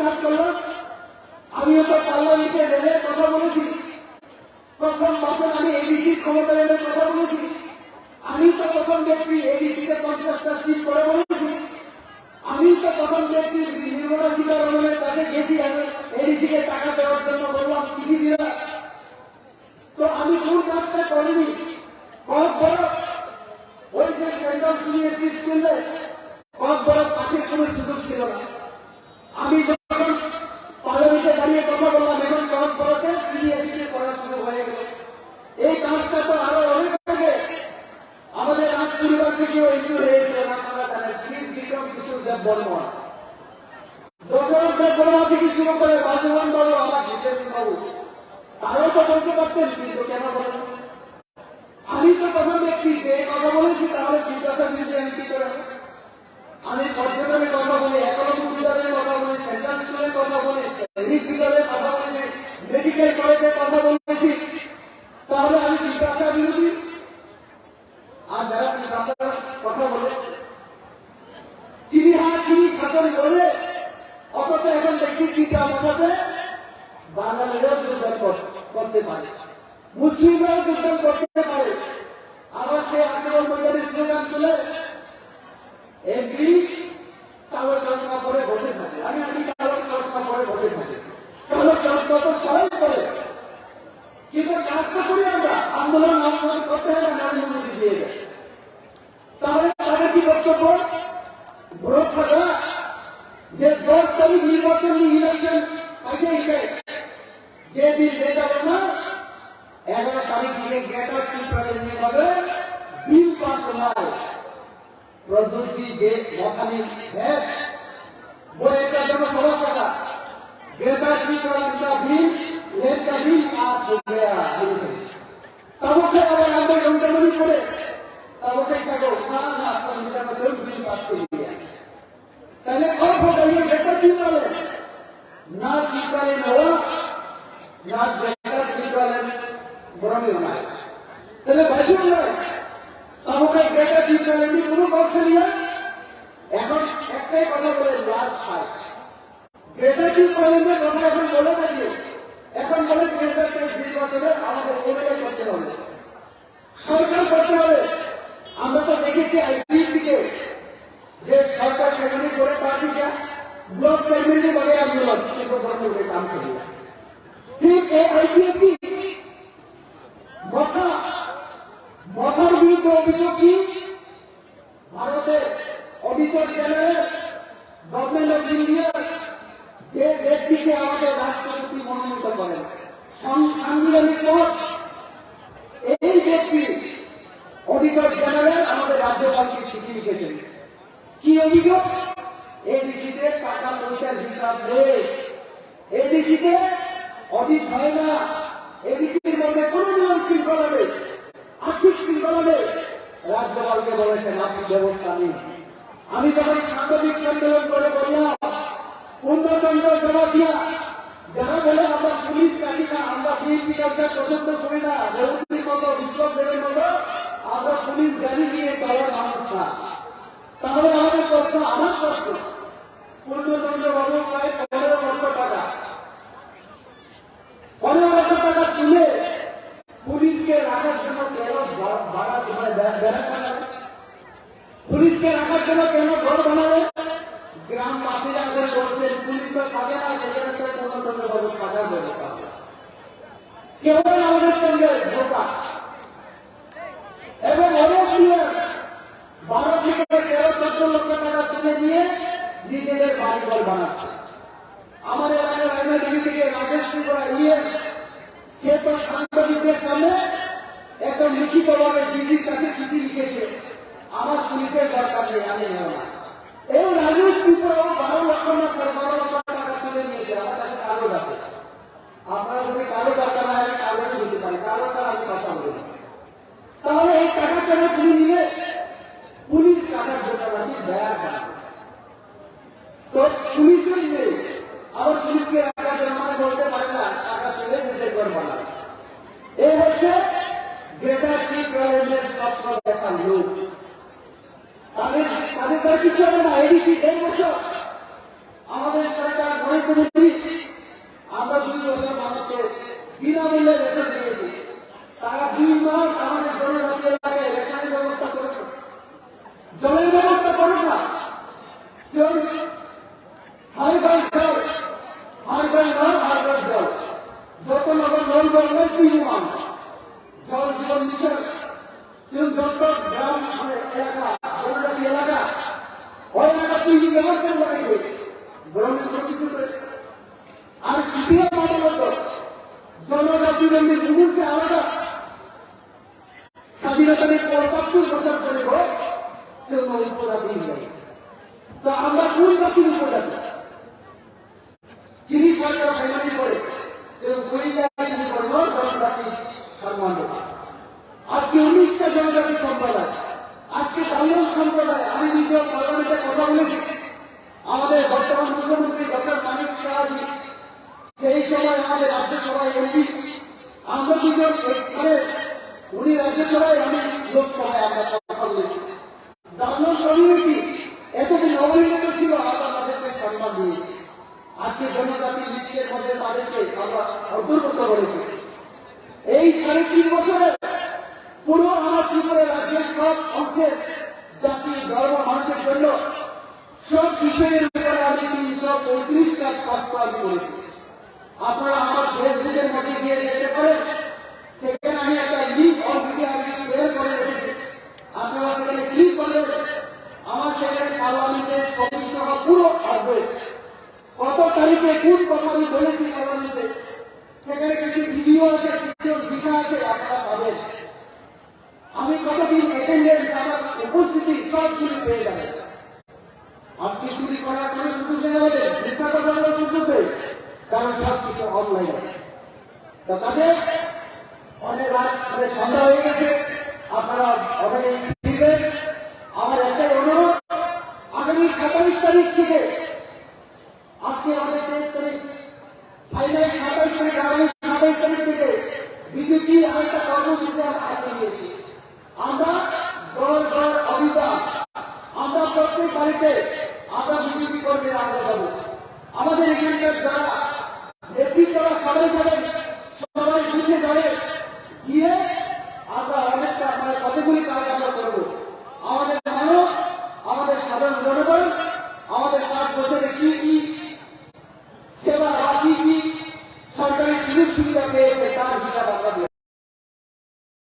কাজ করলাম। আমিও তো পার্লামেন্টে রেলের কথা বলেছি, প্রথম বছর আমি এডিসির ক্ষমতা রেলের কথা বলেছি। আমি তো প্রথম ব্যক্তি এডিসিতে 50টা সিট করে বলেছি। আমি তো প্রথম ব্যক্তি নির্মলা সীতারমণের কাছে গেছি, এডিসিকে টাকা দেওয়ার জন্য বললাম, চিঠি দিলাম। তো আমি কোন কাজটা করিনি? কত বড় ওই যে সেন্ট্রাল সিবিএসই স্কুলে কত বড় পাখির কোন সুযোগ ছিল না। আমি যখন পার্লামেন্টে দাঁড়িয়ে কথা বললাম, এখন কত বড়কে সিবিএসই করার সুযোগ হয়ে গেল। এই কাজটা তো আরো অনেক আগে আমাদের রাজ পরিবার থেকেও একটু হয়েছিলেন। আপনারা জানেন বিক্রম কিশোর দেব বর্মন, দশরথ দেব বর্মা থেকে শুরু করে বাসুবান বাবু, আমার জিতেন্দ্র বাবু, তারাও তো বলতে পারতেন, কিন্তু কেন বলেন? আমি তো প্রথম ব্যক্তি যে কথা বলেছি, তাহলে জিজ্ঞাসা দিয়েছি আমি কি করে? আমি পর্যটনের কথা বলি, একলব্য বিদ্যালয়ের কথা বলি, সেন্ট্রাল স্কুলের কথা বলি, সৈনিক বিদ্যালয়ের কথা বলেছি, মেডিকেল কলেজের কথা বলেছি, তাহলে আমি জিজ্ঞাসা বিরোধী? আর যারা জিজ্ঞাসার কথা বলে চিনি শাসন করে, অথচ এখন দেখছি চিন্তা মাথাতে বাঙালিরাও যোগদান করতে পারে, মুসলিমরাও যোগদান করতে পারে। আবার সে আন্দোলন ময়দানে স্লোগান তুলে এমপি কালো চশমা করে বসে থাকে। আমি কালো চশমা করে বসে থাকি, কালো চশমা তো সবাই করে, কিন্তু কাজটা করি আমরা। আন্দোলন করতে হবে, নরেন্দ্র মোদী দিয়ে দেয়। তাহলে তাদের কি বক্তব্য? ভরসা যে 10 তারিখ নির্বাচন ইলেকশন যে দিন যাবে না, 11 তারিখ থেকে গ্রেটার ত্রিপুরায় নিয়ে যাবে বিল পাস নয়। প্রদ্যুৎজি যে মহানি বলে जब समस्या था ग्रेटर ত্রিপুরা का बिल लेट का बिल पास हो गया। तब के अगर हम घंटे में पड़े तब कैसा को ना समस्या में से बिल पास कर दिया। पहले और हो गई ग्रेटर त्रिपुरा ना ত্রিপুরা नवा ना ग्रेटर ত্রিপুরা बरमी होना है। पहले भाषण में तब के ग्रेटर ত্রিপুরা में কোনো कौशल लिया। এখন একটাই কথা বলে লাস্ট ফাইট গ্রেটার ত্রিপুরার কথা এখন বলে থাকি। এখন বলে গ্রেটার ত্রিপুরা আমাদের এমএলএ করতে হবে, সরকার করতে হবে। আমরা তো দেখেছি আইসিপিকে যে সরকার সেখানে করে পার্টিটা ব্লক চেয়ারম্যানই বলে আন্দোলন কিন্তু বন্ধুকে কাম করি। ঠিক এই আইসিপি মাথার বিরুদ্ধে অভিযোগ কি? ভারতের auditor general government of India যে ব্যক্তিকে আমাদের রাষ্ট্রপতি মনোনীত করেন সাংবিধানিক পদ, এই ব্যক্তি অডিটর জেনারেল আমাদের রাজ্যপালকে চিঠি লিখেছেন। কি অভিযোগ? এডিসিতে টাকা পয়সার হিসাব নেই, এডিসিতে অডিট হয় না, এডিসির মধ্যে কোন নিয়ম শৃঙ্খলা নেই, আর্থিক শৃঙ্খলা নেই। রাজ্যপালকে বলেছেন আপনি ব্যবস্থা নেই। আমি যখন সাংবাদিক সম্মেলন করে বললাম পূর্ণচন্দ্র জমাতিয়া যারা বলে আমরা পুলিশ কাটি না, আমরা বিএনপি কাজটা পছন্দ করি না, রেবতীর মতো বিপ্লব দেবের মতো আমরা পুলিশ গাড়ি নিয়ে চলার মানুষ না, তাহলে আমাদের প্রশ্ন, আমার প্রশ্ন, পূর্ণচন্দ্র বাবু প্রায় 15 লক্ষ টাকা তুলে পুলিশকে রাখার জন্য কেন ভাড়া পুলিশকে রাখার জন্য কেন ঘর বানাবে? গ্রামবাসীরা আমাদের বলছেন পুলিশ তো থাকে না, সেখানে পূর্ণচন্দ্র বাবু থাকার ব্যবস্থা কেবল আমাদের সঙ্গে ধোকা এবং অনেক নিয়ে 12 থেকে 13-14 লক্ষ টাকা তুলে নিয়ে নিজেদের বাড়িঘর বানাচ্ছে। আমার এলাকার এমএলএ থেকে রাজেশ ত্রিপুরা সে তো সাংবাদিকদের সামনে একটা লিখিতভাবে ডিজির কাছে চিঠি লিখেছে আমার পুলিশের দরকার নেই, আমি নেব না। এই রাজেশ ত্রিপুরা 12 লক্ষ না 12 লক্ষ টাকা তুলে নিয়েছে। আমার কাছে কাগজ আছে, আপনারা যদি কারো দরকার হয় আমি কাগজ দিতে পারি, কারো তার আমি কথা বলি। তাহলে এই টাকা কেন তুলে নিলে? পুলিশ টাকার জোটাবাজি দেয়ার কারণ তো পুলিশের যে আবার পুলিশকে রাখার জন্য মানে বলতে পারে না টাকা তুলে নিজের ঘর বানাবে। এই হচ্ছে গ্রেটার ত্রিপুরার স্বপ্ন দেখার লোক। তাদের কিছু হবে না। এডিসি 1.5 বছর আমাদের সরকার বলি আমরা 2 বছর মানুষকে বিনামূল্যে রেশন দিয়েছি, তারা 2 মাস আমাদের জনজাতি এলাকায় রেশনের ব্যবস্থা করুন, জলের ব্যবস্থা করুন না। হাইবাই জল, হাইবাই নয়, হাইবাই জল, যত নগর নল গঙ্গায় 3 মান জল জীবন মিশন, যত গ্রাম এলাকা জনজাতি এলাকা ওই এলাকা 3 ব্যবস্থা করে গ্রহণের কোনো কিছু করেছে। আর সিপিএম মাঝে মতো জনজাতি বন্ধু জিনিসে আলাদা স্বাধীনতা নিয়ে 75 বছর করে সে উপজাতি নেই। তো আমরা কোন জাতির উপজাতি? যিনি সরকার ফাইনালি করে সে জনজাতি সম্মান। আজকে 19টা জনজাতি সম্প্রদায়, আজকে তামিল সম্প্রদায়। আমি নিজে পার্লামেন্টে কথা বলেছি, আমাদের বর্তমান মুখ্যমন্ত্রী ডক্টর মানিক সাহাজি সেই সময় আমাদের রাজ্যসভায় এমপি, আমরা দুজন মানে উনি রাজ্যসভায়, আমি লোকসভায় আমরা কথা বলেছি। দামন কমিউনিটি এতদিন অবহেলিত ছিল, আমরা তাদেরকে সম্মান দিয়েছি। আজকে জনজাতি লিস্টের মধ্যে তাদেরকে আমরা অন্তর্ভুক্ত করেছি। এই 3.5 বছরে পুরো আমার ত্রিপুরা রাজ্যের সব অংশের জাতি ধর্ম মানুষের জন্য সব বিষয়ের উপরে আমি 335টা কাজ করেছি। আপনারা আমার ফেসবুকের মধ্যে গিয়ে দেখতে পারেন, সেখানে আমি একটা লিঙ্ক অলরেডি আমি শেয়ার করে রেখেছি। আপনারা সেখানে ক্লিক করলে আমার সেখানে পার্লামেন্টের সদস্যরা পুরো আসবে, কত তারিখে কোন কথা আমি বলেছি পার্লামেন্টে, সেখানে কিছু ভিডিও আছে, কিছু লেখা আছে, আপনারা পাবেন। আমি কতদিন অ্যাটেন্ডেন্স, আমার উপস্থিতি সব কিছু পেয়ে যাবে। আজকে চুরি করার কোনো সুযোগ নেই, আমাদের মিথ্যা কথা বলার সুযোগ নেই, কারণ সব কিছু অনলাইন। তাদের অনেক রাত মানে সন্ধ্যা হয়ে গেছে, আপনারা অনেকে ফিরবেন। আমার একটাই অনুরোধ, আগামী 27 তারিখ থেকে, আজকে আমাদের 23 তারিখ, ফাইনাল 27 তারিখ, আগামী 27 তারিখ থেকে বিজেপি আরেকটা কর্মসূচি হাতে নিয়েছি। আমরা ঘর ঘর অভিযান, আমরা প্রত্যেক বাড়িতে আমরা বিজেপি কর্মীরা আমরা যাবো। আমাদের এখানকার যারা নেতৃত্বরা সবাই যাবেন, সবাই বুঝে যাবে, গিয়ে আমরা অনেকটা মানে কতগুলি কাজ আমরা করবো।